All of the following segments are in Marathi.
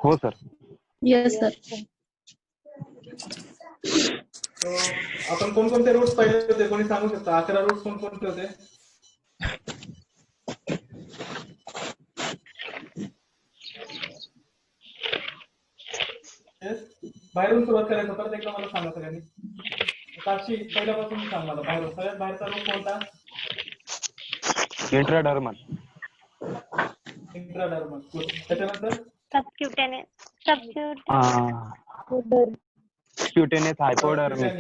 हो सर. Yes, sir. So, आपण कोणकोणते रूट्स पाहिले होते कोणी सांगू शकता? 11 रूट्स कोणकोणते होते? बाहेरून सुरुवात करायचं, परत एकदा मला सांगा सगळ्यांनी. साक्षी, पहिल्यापासून सांग मला. बाहेरून सगळ्यात बाहेरचा रूट कोणता? इंट्राडर्मल. इंट्राडर्मल. त्याच्यानंतर क्युटेनियस हायपोडर्मिस.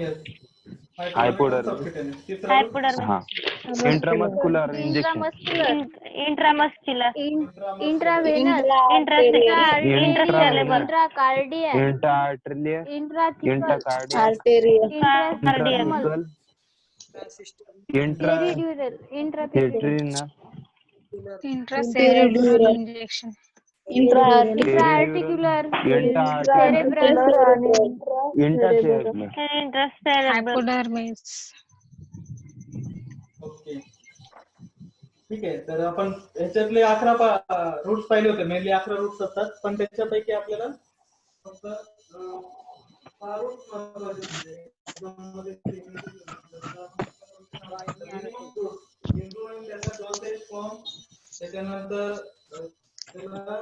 हायपोडर्मिस. हा. Intramuscular injection. Intramuscular, Intravenous, intracellular, intracardiac, intraarterial, intracardial, arterial, intrathecal, peridural, intrasternal, intracellular injection, intraarticular, cerebral, intracellular. Hypodermis. Okay, ठीक आहे. तर आपण ह्याच्यातले 11 रूट्स पाहिले होते. मेनली 11 रूट्स असतात, पण त्याच्यापैकी आपल्याला फक्त 6 रूट्स महत्त्वाचे म्हणजे त्याच्यानंतर त्याला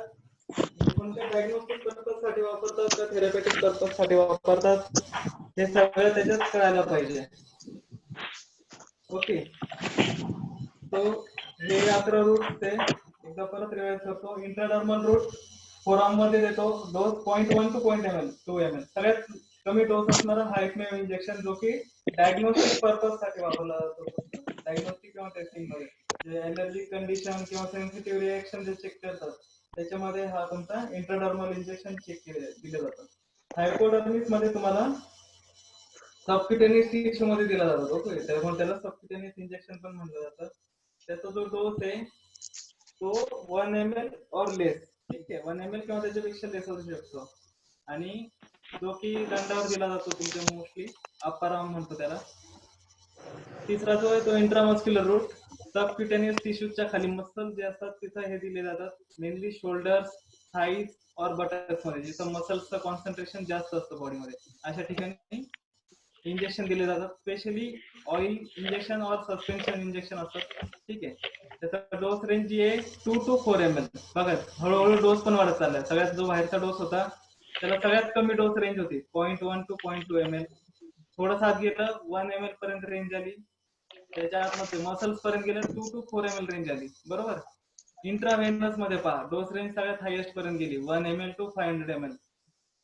कोणत्या डायग्नोस्टिक पर्पजसाठी वापरतात का थेरपेटिक पर्पजसाठी वापरतात हे सगळं त्याच्यात कळायला पाहिजे. ओके, तो हे 11 रूट्स ते एकदा परत रिवाइज करतो. इंट्राडर्मल रूट फोरआर्म मध्ये देतो डोस 0.1 to 0.2 ml. सगळ्यात कमी डोस असणारा हा एकमेव इंजेक्शन जो की डायग्नोस्टिक पर्पज साठी वापरला जातो. डायग्नोस्टिक किंवा टेस्टिंग मध्ये जे एलर्जी कंडिशन किंवा सेन्सिटिव्ह रिएक्शन जे चेक करतात त्याच्यामध्ये हा तुमचा इंट्राडर्मल इंजेक्शन चेक दिलं जातं. हायपोडर्मिस मध्ये तुम्हाला सबक्युटेनियस टिश्यू मध्ये दिला जातो. ओके, त्यामुळे त्याला सबक्युटेनियस इंजेक्शन पण म्हटलं जातं. त्याचा जो डोस आहे तो 1 ml और लेस. ठीक आहे, 1 ml किंवा त्याच्यापेक्षा लेस असू शकतो. आणि जो की दंडावर दिला जातो तुमच्या मोस्टली अप्पर आर्म म्हणतो त्याला. तिसरा जो आहे तो इंट्रामस्क्युलर रूट. सबक्युटेनियस टिश्यूच्या खाली मसल जे असतात तिथं हे दिले जातात. मेनली शोल्डर्स, थाईज और बटक्स मध्ये जिथं मसल्सचं कॉन्सन्ट्रेशन जास्त असतं बॉडीमध्ये अशा ठिकाणी इंजेक्शन दिले जातात. स्पेशली ऑइल इंजेक्शन और सस्पेन्शन इंजेक्शन असतात. ठीक आहे, त्याचा डोस रेंज जी आहे 2 to 4 ml. बघा हळूहळू डोस पण वाढत चाललाय. सगळ्यात जो बाहेरचा डोस होता त्याला सगळ्यात कमी डोस रेंज होती 0.1 to 0.2 ml. थोडंसं आत गेलं 1 ml पर्यंत रेंज आली. त्याच्या आतमध्ये मसल्स पर्यंत गेलं 2 to 4 ml रेंज आली. बरोबर. इंट्राव्हेनस मध्ये पहा डोस रेंज सगळ्यात हायेस्ट पर्यंत गेली 1 ml to 500 ml.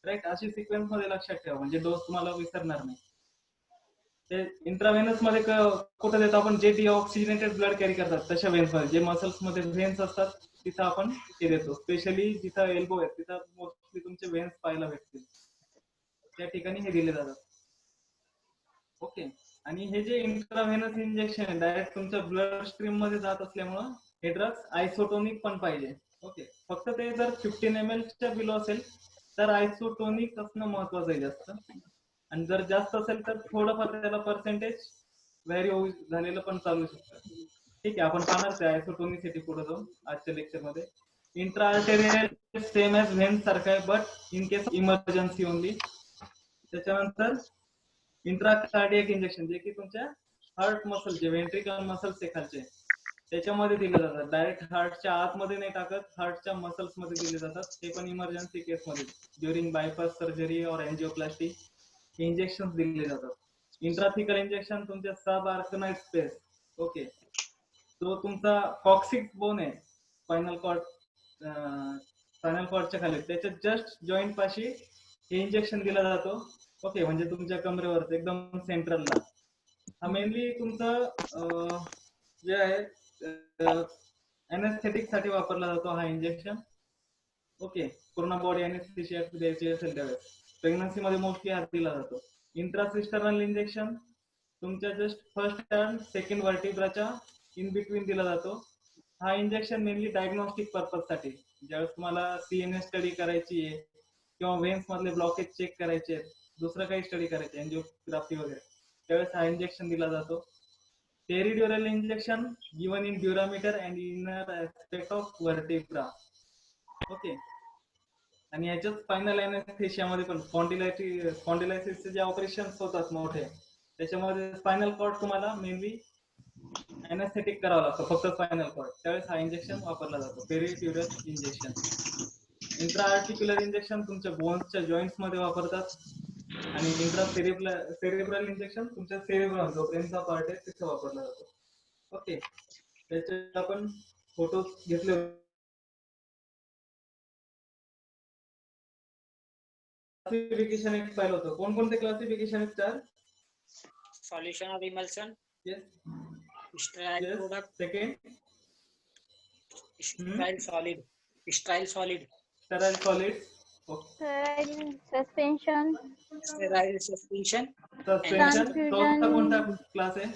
राईट, अशी सिक्वेन्स मध्ये लक्षात ठेवा म्हणजे डोस तुम्हाला विसरणार नाही. ते इंट्राव्हेनस मध्ये कुठं देतो आपण जे डिऑक्सिजनेटेड ब्लड कॅरी करतात तशा वेन्स मध्ये. जे मसल्स मध्ये व्हेन्स असतात तिथं आपण हे देतो. स्पेशली जिथं एल्बो आहे तिथं मोस्टली तुमचे व्हेन्स पाहायला भेटतील त्या ठिकाणी हे दिले जातात. ओके, आणि हे जे इंट्राव्हेनस इंजेक्शन डायरेक्ट तुमच्या ब्लड स्ट्रीम मध्ये जात असल्यामुळं हे ड्रग्स आयसोटोनिक पण पाहिजे. ओके, फक्त ते जर 15 ml च्या बिलो असेल तर आयसोटोनिक असणं महत्वाचं आहे जास्त. आणि जर जास्त असेल तर थोडंफार त्याला पर्सेंटेज व्हॅरी झालेलं पण चालू शकतं. ठीक आहे, आपण पाहणार ते आयसोटोनिसिटी पुढे जाऊन आजच्या लेक्चर मध्ये. इंट्राआर्टेरियल सेम एज व्हेन्स सारखं आहे but in case emergency only. त्याच्यानंतर इंट्राकार्डियक इंजेक्शन जे की तुमच्या हार्ट मसल जे वेंट्रिकल मसल्स आहे खालचे त्याच्यामध्ये दिले जातात. डायरेक्ट हार्टच्या आतमध्ये नाही टाकत, हार्टच्या मसल्स मध्ये दिले जातात. ते पण इमर्जन्सी केस मध्ये ड्युरिंग बायपास सर्जरी और एंजिओप्लास्टी इंजेक्शन दिले जातात. इंट्राथिकल इंजेक्शन तुमच्या सब आर्कनाइड स्पेस. ओके, जो तुमचा कॉक्सिक बोन आहे स्पायनल कॉर्डच्या खाली त्याच्या जस्ट जॉईंट पाशी हे इंजेक्शन दिला जातो. ओके, म्हणजे तुमच्या कमरेवर एकदम सेंट्रलला. हा मेनली तुमचं जे आहे एनेस्थेटिक साठी वापरला जातो हा इंजेक्शन. ओके, पूर्ण बॉडी एनेस्थेशिया द्यायची असेल त्यावेळेस प्रेग्नन्सी मध्ये मोस्टली हा दिला जातो. इंट्रासिस्टर्नल इंजेक्शन तुमच्या जस्ट फर्स्ट अँड सेकंड वर्टिब्राच्या इन बिटवीन दिला जातो. हा इंजेक्शन मेनली डायग्नोस्टिक पर्पज साठी ज्यावेळेस तुम्हाला सीएनएस स्टडी करायची आहे किंवा व्हेन्स मधले ब्लॉकेज चेक करायचे आहेत, दुसरं काही स्टडी करायचे एंजिओग्राफी वगैरे, त्यावेळेस हा इंजेक्शन दिला जातो. Peridural injection given in dura mater and inner aspect of vertebra. Okay, आणि याच्यात फायनल अॅनेस्थेशियामध्ये पण स्पॉन्डिलायसिसचे जे ऑपरेशन्स होतात मोठे, त्याच्यामध्ये स्पायनल कॉर्ड तुम्हाला मेनली अॅनेस्थेटिक करावं लागतं, फक्त स्पायनल कॉर्ड. त्यावेळेस हा इंजेक्शन वापरला जातो, पेरिट्युरल इंजेक्शन. इंट्रा आर्टिक्युलर इंजेक्शन तुमच्या बोन्सच्या जॉईंट्स मध्ये वापरतात, आणि इंट्रा सेरेब्रल इंजेक्शन तुमच्या सेरेब्रम जो ब्रेनचा पार्ट आहे तिथे वापरला जातो. ओके, त्याचे आपण फोटो घेतले होते. क्लासिफिकेशन एक पाहिलं होतं. कोणकोणते क्लासिफिकेशन आहेत? 4. Solution of emulsion, Yes. sterile Yes. product, Second, sterile solid, sterile solid, sterile solids. Okay. sterile suspension, sterile suspension, Suspension. Transfusion. चौथा कोणता क्लास आहे?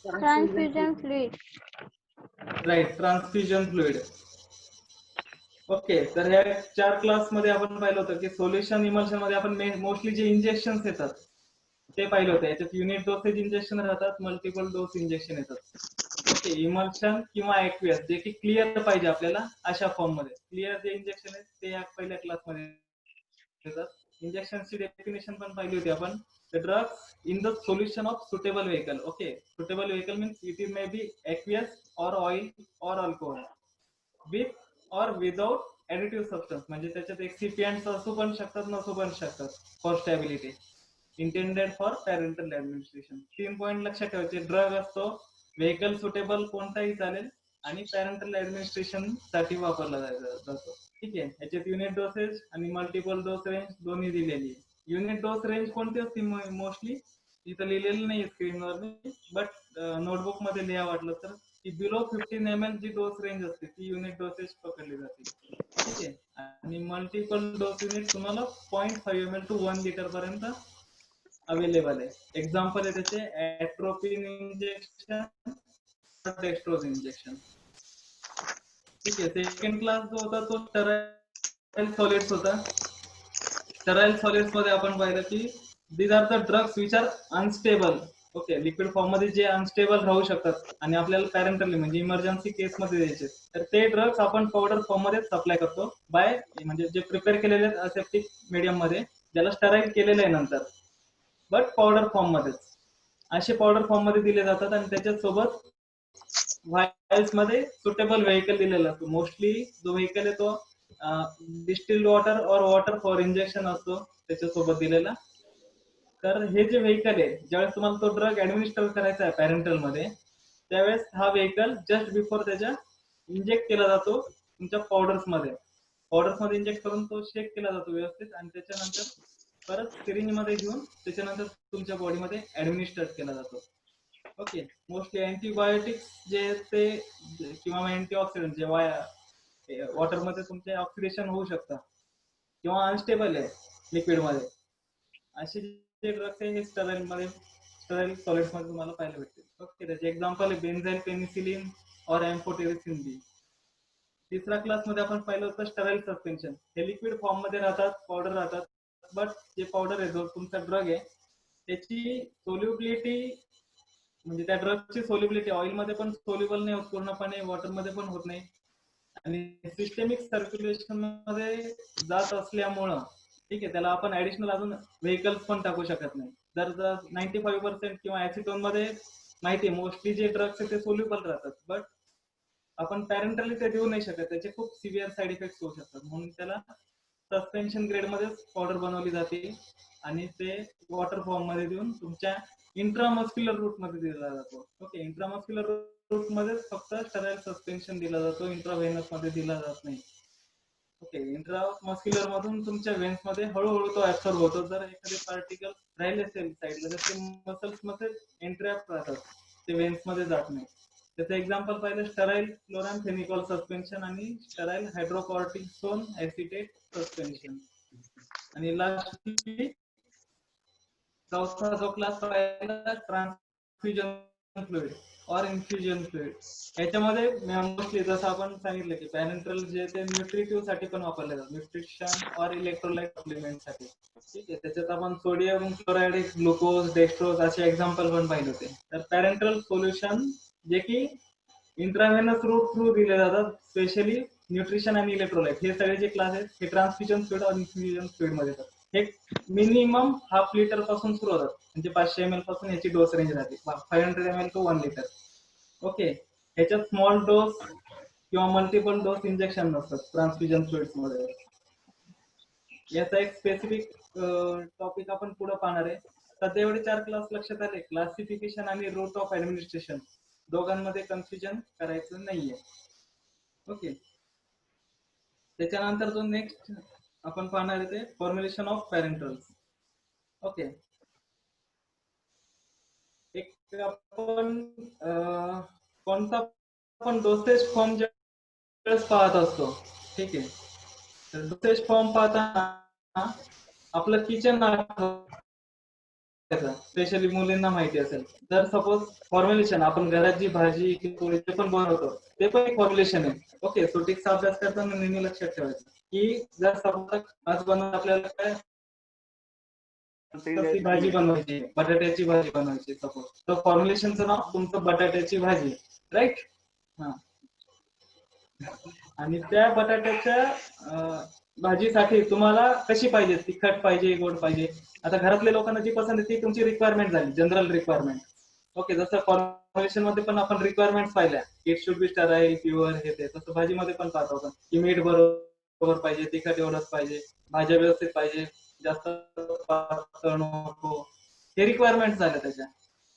transfusion fluid, right, transfusion fluid. Okay, तर ह्या 4 क्लास मध्ये आपण पाहिलं होतं की सोल्युशन इमल्शन मध्ये आपण मोस्टली जे इंजेक्शन येतात ते पाहिलं होतं. याच्यात युनिट डोसेज इंजेक्शन राहतात, मल्टिपल डोस इंजेक्शन येतात. ओके, इमल्शन किंवा ऍक्वियस जे की क्लिअर पाहिजे आपल्याला अशा फॉर्म मध्ये. क्लिअर जे इंजेक्शन आहेत ते या पहिल्या क्लासमध्ये येतात. इंजेक्शनची डेफिनेशन पण पाहिली होती आपण. The drugs in the solution of suitable vehicle. Okay, suitable vehicle means it may be aqueous or oil or alcohol, with or without additive substance. म्हणजे त्याच्यात एक्सिपियंट्स असू पण शकतात, नसू पण शकतात. For stability, intended for parental administration. 3 point लक्षात ठेवायचे. ड्रग असतो, व्हेकल सुटेबल कोणताही चालेल, आणि पॅरेंटल ऍडमिनिस्ट्रेशन साठी वापरला जातो. ठीक आहे, याच्यात युनिट डोसेज आणि मल्टिपल डोस रेंज दोन्ही दिलेली आहे. युनिट डोस रेंज कोणती असते मोस्टली इथं लिहिलेलं नाही स्क्रीनवर, बट नोटबुक मध्ये लिहा वाटलं तर, की बिलो 15 ml जी डोस रेंज असते ती युनिट डोसेज पकडली जाते. ठीक आहे, आणि मल्टिपल डोस युनिट तुम्हाला 0.5 ml to 1 liter पर्यंत अवेलेबल आहे. एक्झाम्पल आहे त्याचे ऍट्रोपिन इंजेक्शन, डेक्स्ट्रोज इंजेक्शन. ठीक आहे, सेकंड क्लास जो होता तो स्टराईल सॉलिड्स होता. स्टराईल सॉलिड्स मध्ये आपण पाहिलं की these are the drugs which are unstable. Okay, liquid form मध्ये जे अनस्टेबल राहू शकतात आणि आपल्याला पॅरेंटली म्हणजे इमर्जन्सी केस मध्ये द्यायचे, तर ते ड्रग्स आपण पावडर फॉर्म मध्ये सप्लाय करतो बाय, म्हणजे जे प्रिपेअर केलेले आहेत असेप्टिक मीडियम मध्ये, ज्याला स्टराईल केलेलं आहे नंतर, बट पावडर फॉर्म मध्येच. असे पावडर फॉर्म मध्ये दिले जातात, आणि त्याच्यासोबत व्हायल्स मध्ये सुटेबल व्हेकल दिलेला असतो. मोस्टली जो व्हेकल आहे तो डिस्टिल्ड वॉटर और वॉटर फॉर इंजेक्शन असतो त्याच्यासोबत दिलेला. तर हे जे व्हेकल आहे, ज्यावेळेस तुम्हाला तो ड्रग ऍडमिनिस्टर करायचा आहे पॅरेंटल मध्ये, त्यावेळेस हा व्हेकल जस्ट बिफोर त्याच्या इंजेक्ट केला जातो तुमच्या पावडर्स मध्ये इंजेक्ट करून तो शेक केला जातो व्यवस्थित, आणि त्याच्यानंतर परत सिरिंज मध्ये घेऊन त्याच्यानंतर तुमच्या बॉडीमध्ये ऍडमिनिस्टर केला जातो. ओके, मोस्टली अँटीबायोटिक्स जे ते किंवा अँटीऑक्सिडंट जे वॉटर मध्ये तुमचे ऑक्सिडेशन होऊ शकतं किंवा अनस्टेबल आहे लिक्विड मध्ये, असे जे ड्रग्स आहे हे स्टराईल सॉलिड्स मध्ये तुम्हाला पाहायला भेटतील. ओके, त्याचे एक्झाम्पल आहे बेन्झाईल पेनिसिलिन और एम्फोटेरिसिन बी. तिसरा क्लास मध्ये आपण पाहिलं होतं स्टराईल सस्पेन्शन. हे लिक्विड फॉर्म मध्ये राहतात, पावडर राहतात, बट जे पावडर आहे जो तुमचा ड्रग आहे त्याची सोल्युबिलिटी, म्हणजे त्या ड्रगची सोल्युबिलिटी ऑइल मध्ये पण सोल्युबल नाही होत पूर्णपणे, वॉटर मध्ये पण होत नाही, आणि सिस्टेमिक सर्क्युलेशन मध्ये जात असल्यामुळं, ठीक आहे, त्याला आपण ऍडिशनल अजून व्हेकल्स पण टाकू शकत नाही. जर 95% किंवा ऍसिटोन मध्ये माहिती आहे मोस्टली जे ड्रग्स आहे ते सोल्युबल राहतात, बट आपण पॅरेंटली ते देऊ नाही शकत, त्याचे खूप सिव्हिअर साईड इफेक्ट होऊ शकतात. म्हणून त्याला सस्पेन्शन ग्रेड मध्ये पावडर बनवली जाते, आणि ते वॉटर फॉर्म मध्ये देऊन तुमच्या इंट्रामस्क्युलर रूट मध्ये दिला जातो. ओके, इंट्रामस्क्युलर रूट मध्ये फक्त स्टराईल सस्पेन्शन दिला जातो, इंट्राव्हेनस मध्ये दिला जात नाही. ओके, इंट्रामस्क्युलर मधून तुमच्या वेन्स मध्ये हळूहळू तो ऍब्सॉर्ब होतो. जर एखादे पार्टिकल राहिले असेल साईडला तर ते मसल्स मध्ये एंट्रॅप राहतात, ते वेन्स मध्ये जात नाही. त्याचं एक्झाम्पल पाहिलं स्टराईल क्लोरामफेनिकॉल सस्पेन्शन आणि स्टराईल हायड्रोकॉर्टिसोन ऍसिटेट सस्पेन्शन. आणि लास्टली चौथा जो क्लास पाहिला ट्रान्सफ्युजन फ्लुइड और इन्फ्युजन फ्लुइड. याच्यामध्ये मोस्टली जसं आपण सांगितलं की पॅरेंटल जे ते न्यूट्रिटिव्ह साठी पण वापरले जातात, न्यूट्रिशन और इलेक्ट्रोलाइट सप्लिमेंट साठी. ठीक आहे, त्याच्यात आपण सोडियम क्लोराइड, ग्लुकोज, डेक्स्ट्रोज असे एक्झाम्पल पण पाहिले होते. तर पॅरेंटल सोल्युशन जे की इंट्राव्हेनस रूट थ्रू दिले जातात, स्पेशली न्यूट्रिशन आणि इलेक्ट्रोलाइट हे सगळे जे क्लास आहेत हे ट्रान्सफ्युजन फ्लुइड आणि इन्फ्युजन फ्लुइड मध्ये येतात. हे मिनिमम ½ लिटर पासून सुरू होतात, म्हणजे 500 ml पासून याची डोस रेंज राहते 500 ml to 1 लिटर. ओके, ह्याच्यात स्मॉल डोस किंवा मल्टिपल डोस इंजेक्शन नसतात ट्रान्सफ्युजन फ्लुइड्स मध्ये. याचा एक स्पेसिफिक टॉपिक आपण पुढे पाहणार आहे. सध्या एवढे 4 क्लास लक्षात आले, क्लासिफिकेशन आणि रूट ऑफ ऍडमिनिस्ट्रेशन. दोघांमध्ये कन्फ्युजन करायचं नाहीये. ओके, त्याच्यानंतर जो नेक्स्ट आपण पाहणार आहे ते फॉर्म्युलेशन ऑफ पॅरेंटल्स. ओके, एक आपण कोणता पण डोसेज फॉर्म ज्यावेळेस पाहत असतो, ठीक आहे, तर डोसेज फॉर्म पाहताना आपलं किचन स्पेशली मुलींना माहिती असेल. जर सपोज फॉर्म्युलेशन आपण घरात जी भाजी पोळी ते पण बनवतो ते पण एक फॉर्म्युलेशन आहे. ओके, सोटिक्सचा अभ्यास करताना नेहमी लक्षात ठेवायचं की जर सपोज आज बनवून आपल्याला काय भाजी बनवायची, बटाट्याची भाजी बनवायची सपोज, तर फॉर्म्युलेशनचं नाव तुमचं बटाट्याची भाजी, राईट. हा, आणि त्या बटाट्याच्या भाजीसाठी तुम्हाला कशी पाहिजे, तिखट पाहिजे, गोड पाहिजे. आता घरातल्या लोकांना जी पसंत आहे ती तुमची रिक्वायरमेंट झाली, जनरल रिक्वायरमेंट. ओके, जसं फॉर्म्युलेशन मध्ये पण आपण रिक्वायरमेंट पाहिल्या, it should B sterile, pure, हे ते, तसं भाजीमध्ये पण पाहतो आपण की मीठ बरोबर पाहिजे, तिखट एवढंच पाहिजे, भाज्या व्यवस्थित पाहिजे, जास्त पातळ नको, हे रिक्वायरमेंट झाल्या त्याच्या.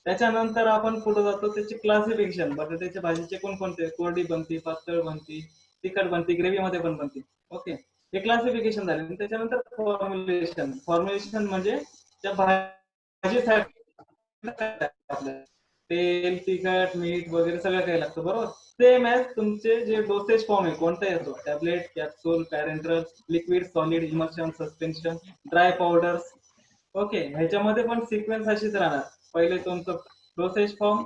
त्याच्यानंतर आपण पुढे जातो त्याची क्लासिफिकेशन. बटाट्याच्या भाजीचे कोणकोणते, कोरडी बनती, पातळ बनती, तिखट बनती, ग्रेव्ही मध्ये पण बनती. ओके, हे क्लासिफिकेशन झाले. त्याच्यानंतर फॉर्म्युलेशन. फॉर्म्युलेशन म्हणजे त्या भाजीसाठी आपल्याला तेल, तिखट, मीठ वगैरे सगळं काही लागतं, बरोबर. सेम ॲज तुमचे जे डोसेज फॉर्म आहे कोणता येतो, tablet, capsule, parenteral, liquid, solid, emulsion, suspension, dry powders. Okay, ह्याच्यामध्ये पण सिक्वेन्स अशीच राहणार. पहिले तुमचं डोसेज फॉर्म,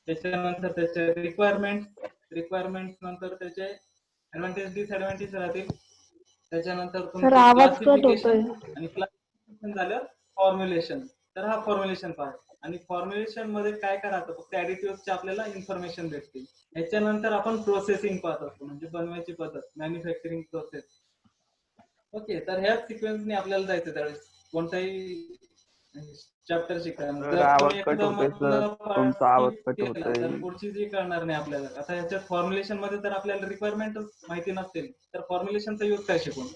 त्याच्यानंतर त्याचे रिक्वायरमेंट नंतर त्याचे ऍडव्हान्टेज डिसएडव्हान्टेज राहतील. त्याच्यानंतर तुमचं क्लासिफिकेशन, आणि क्लासिफिकेशन झालं फॉर्म्युलेशन. तर हा फॉर्म्युलेशन पार्ट. आणि फॉर्म्युलेशन मध्ये काय काय राहतं, फक्त ऍडिटिव्हचे आपल्याला इन्फॉर्मेशन भेटतील. याच्यानंतर आपण प्रोसेसिंग पाहत असतो, म्हणजे बनवायची पद्धत, मॅन्युफॅक्चरिंग प्रोसेस. ओके, तर ह्याच सिक्वेन्सने आपल्याला जायचं त्यावेळेस कोणताही चॅप्टर शिकायला. तर पुढची जी कळणार नाही आपल्याला. आता ह्याच्यात फॉर्म्युलेशन मध्ये तर आपल्याला रिक्वायरमेंट माहिती नसतील तर फॉर्म्युलेशनचा यूज काय शिकून,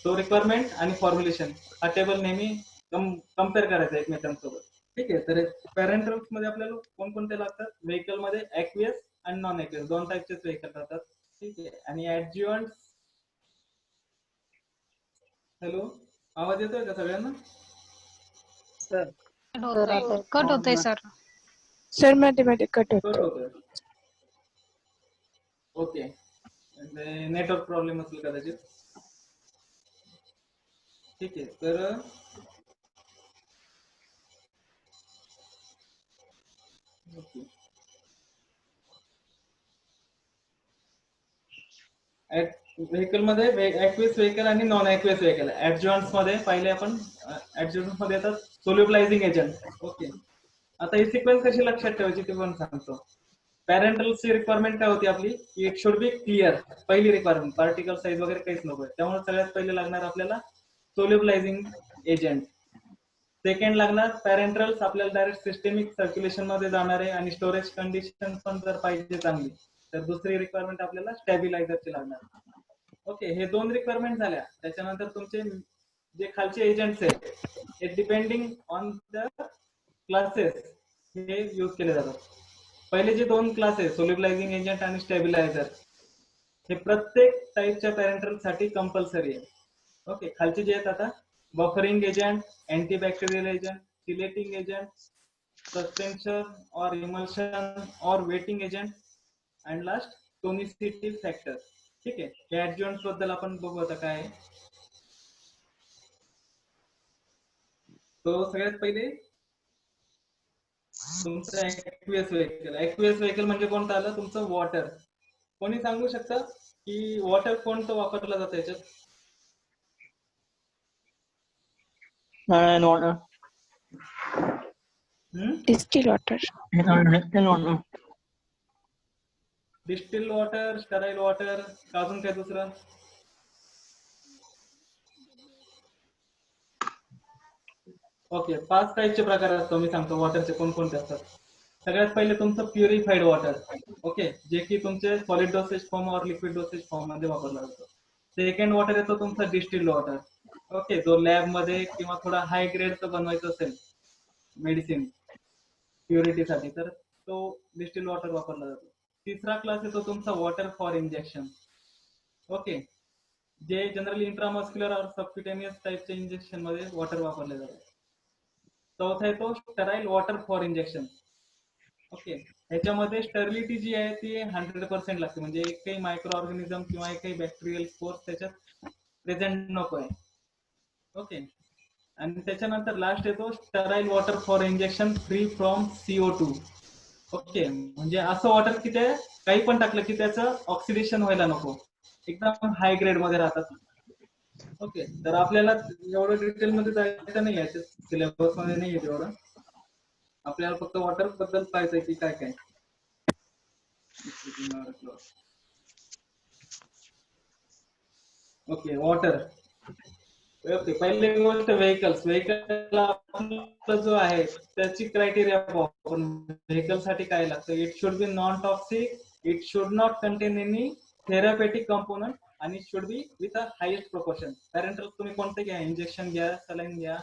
तो रिक्वायरमेंट आणि फॉर्म्युलेशन हा टेबल नेहमी कम्पेअर करायचा एकमेकांसोबत. ठीक आहे, तर पॅरेंटल्स मध्ये आपल्याला कोणकोणते लागतात, व्हेकल मध्ये ऍक्वियस आणि नॉन ऍक्वियस दोन टाईपचेच व्हेकल राहतात. ठीक आहे, आणि ऍडज्युअंट. हॅलो, आवाज येतोय का सगळ्यांना? कट होतोय सर. सर मध्ये कट होतो. ओके, नेटवर्क प्रॉब्लेम असेल कदाचित. ठीक आहे, तर व्हेकल मध्ये ऍक्वियस व्हेकल आणि नॉन ऍक्वियस व्हेकल. ऍडज्युअंट्स मध्ये पाहिले आपण, ऍडज्युअंट्स मध्ये येतात सोल्युबलायझिंग एजंट. ओके, आता ही सिक्वेन्स कशी लक्षात ठेवायची ते पण सांगतो. पॅरेंटल्सची रिक्वायरमेंट काय होती आपली, इट शुड बी क्लिअर. पहिली रिक्वायरमेंट, पार्टिकल साईज वगैरे काहीच नको, त्यामुळे सगळ्यात पहिले लागणार आपल्याला सोल्युबलायझिंग एजंट. सेकंड लागणार पॅरेंटल्स, आपल्याला डायरेक्ट सिस्टेमिक सर्क्युलेशन मध्ये जाणार आहे आणि स्टोरेज कंडिशन पण जर पाहिजे चांगली, तर दुसरी रिक्वायरमेंट आपल्याला स्टॅबिलायझरची लागणार. ओके, हे दोन रिक्वायरमेंट झाल्या. त्याच्यानंतर तुमचे जे खालचे एजंट्स आहेत हे डिपेंडिंग ऑन द क्लासेस हे यूज केले जातात. पहिले जे दोन क्लास आहेत सोल्युबलायझिंग एजंट आणि स्टॅबिलायझर, हे प्रत्येक टाईपच्या पॅरेंटल साठी कंपल्सरी आहे. ओके, खालचे जे आहेत आता buffering agent, antibacterial agent, chelating agent, suspension और इमल्शन और wetting agent, and last tonicity factor. ठीक आहे, या ऍडज्युअंट्स बद्दल आपण बघू आता काय. तो सगळ्यात पहिले तुमचं ऍक्वियस व्हेकल. ऍक्वियस व्हेकल म्हणजे कोणतं आलं, तुमचं वॉटर. कोणी सांगू शकतं की वॉटर कोणतं वापरलं जातं याच्यात? Distil water. Distil water, sterile water, अजून काय दुसरं? ओके, 5 टाईपचे प्रकार असतो. मी सांगतो वॉटरचे कोणकोणते असतात. सगळ्यात पहिले तुमचं प्युरिफाईड वॉटर. ओके, जे की तुमचे सॉलिड डोसेज फॉर्म और लिक्विड डोसेज फॉर्म मध्ये वापरला जातो. सेकंड वॉटर येतो तुमचं डिस्टिल्ड वॉटर. ओके, जो लॅब मध्ये किंवा थोडा हाय ग्रेडचं बनवायचं असेल मेडिसिन प्युरिटीसाठी, तर तो डिस्टिल्ड वॉटर वापरला जातो. तिसरा क्लास येतो तुमचा वॉटर फॉर इंजेक्शन. ओके, जे जनरली इंट्रामस्क्युलर और सबक्युटेनियस टाईपच्या इंजेक्शन मध्ये वॉटर वापरले जाते. चौथा येतो sterile water for injection. Okay, ह्याच्यामध्ये स्टर्लिटी जी आहे ती 100% लागते, म्हणजे एकही मायक्रो ऑर्गॅनिझम किंवा एकही बॅक्टेरियल स्पोर्स त्याच्यात प्रेझेंट नको आहे. ओके, आणि त्याच्यानंतर लास्ट येतो sterile water for injection free from CO2. Okay, म्हणजे असं वॉटर की ते काही पण टाकलं की त्याचं ऑक्सिडेशन व्हायला नको, एकदम हाय ग्रेड मध्ये राहतात. ओके, तर आपल्याला एवढं डिटेल मध्ये जायचं नाही आहे, सिलेबस मध्ये नाही आहे तेवढं. आपल्याला फक्त वॉटर बद्दल पाहायचंय की काय काय. Okay, water. ओके, पहिली गोष्ट व्हेकल आपला जो आहे त्याची क्रायटेरिया आपण व्हेकल साठी काय लागतं. It should be non toxic, it should not contain any therapeutic component, आणि should be with a highest proportion. Parenteral तुम्ही कोणते घ्या, इंजेक्शन घ्या, सलाईन घ्या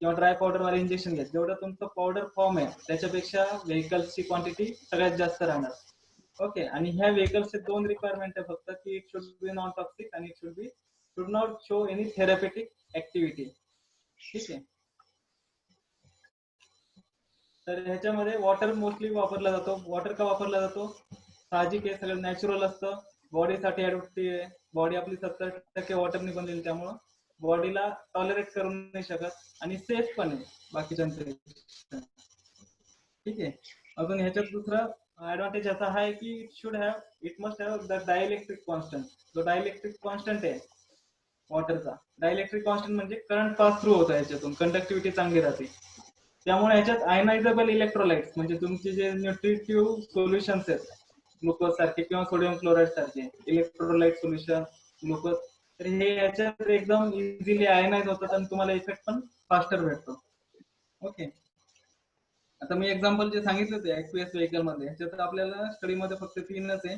किंवा ड्राय पावडर वाले इंजेक्शन घ्या, जेवढं तुमचं पावडर फॉर्म आहे त्याच्यापेक्षा व्हेकल्सची क्वांटिटी सगळ्यात जास्त राहणार. ओके, आणि ह्या व्हेकल्सचे 2 रिक्वायरमेंट आहे फक्त, की it should be non toxic आणि it should not show any therapeutic activity. ठीक आहे, तर ह्याच्यामध्ये वॉटर मोस्टली वापरला जातो. वॉटर का वापरला जातो? साहजिक आहे, सगळं नॅचरल असतं, बॉडीसाठी ऍडॉप्टिव्ह आहे. बॉडी आपली 70% वॉटरने बनलेली, त्यामुळं बॉडीला टॉलरेट करू नाही शकत, आणि सेफ पण आहे बाकीच्यांपेक्षा. ठीक आहे, अजून ह्याच्यात दुसरा ऍडव्हान्टेज असा आहे की it must have the dielectric constant. जो डायइलेक्ट्रिक कॉन्स्टंट आहे वॉटरचा, डायइलेक्ट्रिक कॉन्स्टंट म्हणजे करंट पास थ्रू होतं ह्याच्यातून, कंडक्टिव्हिटी चांगली राहते. त्यामुळे ह्याच्यात आयनायझेबल इलेक्ट्रोलाइट्स, म्हणजे तुमचे जे न्यूट्रिटिव्ह सोल्युशन्स आहेत ग्लुकोज सारखे किंवा सोडियम क्लोराईड सारखे इलेक्ट्रोलाइट सोल्युशन ग्लुकोज, तर हे याच्यात एकदम इझिली आयनाइज होतात आणि तुम्हाला इफेक्ट पण फास्टर भेटतो. ओके, आता मी एक्झाम्पल जे सांगितलं ते ऍक्टिव्हिएस व्हेकल मध्ये, ह्याच्यात आपल्याला स्टडीमध्ये फक्त 3च आहे.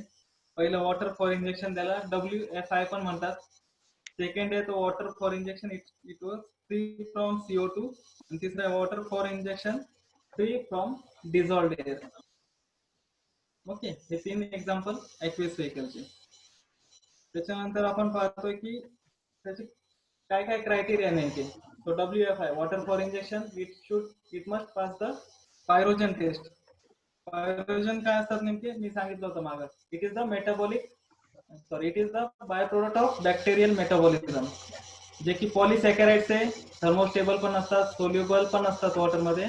पहिलं वॉटर फॉर इंजेक्शन, त्याला WFI पण म्हणतात. सेकंड आहे तो water for injection, it was free from CO2. आणि तिसरा water for injection free from dissolved air. Okay, हे 3 एक्झाम्पल ऍक्टिव्हिएस व्हेकलचे. त्याच्यानंतर आपण पाहतोय की त्याचे काय काय क्रायटेरिया नाही ते. तो WFI water for injection, it must pass the pyrogen test. Pyrogen काय असतात नेमके मी सांगितलं होतं मागं. It is the by product of bacterial metabolism, जे की पॉलिसॅकॅराइड्स आहे, थर्मोस्टेबल पण असतात, सोल्युबल पण असतात वॉटरमध्ये,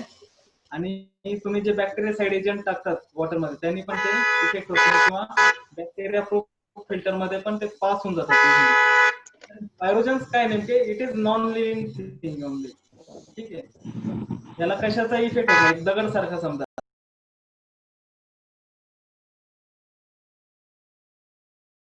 आणि तुम्ही जे बॅक्टेरियासाइड एजंट टाकतात वॉटरमध्ये त्यांनी पण ते इफेक्ट होत नाही, किंवा बॅक्टेरिया प्रूफ फिल्टर मध्ये पण ते पास होऊन जातात. पायरोजन्स काय नेमके? It is non living thing only. ठीक आहे, याला कशाचा इफेक्ट होत नाही, दगड सारखा समजा.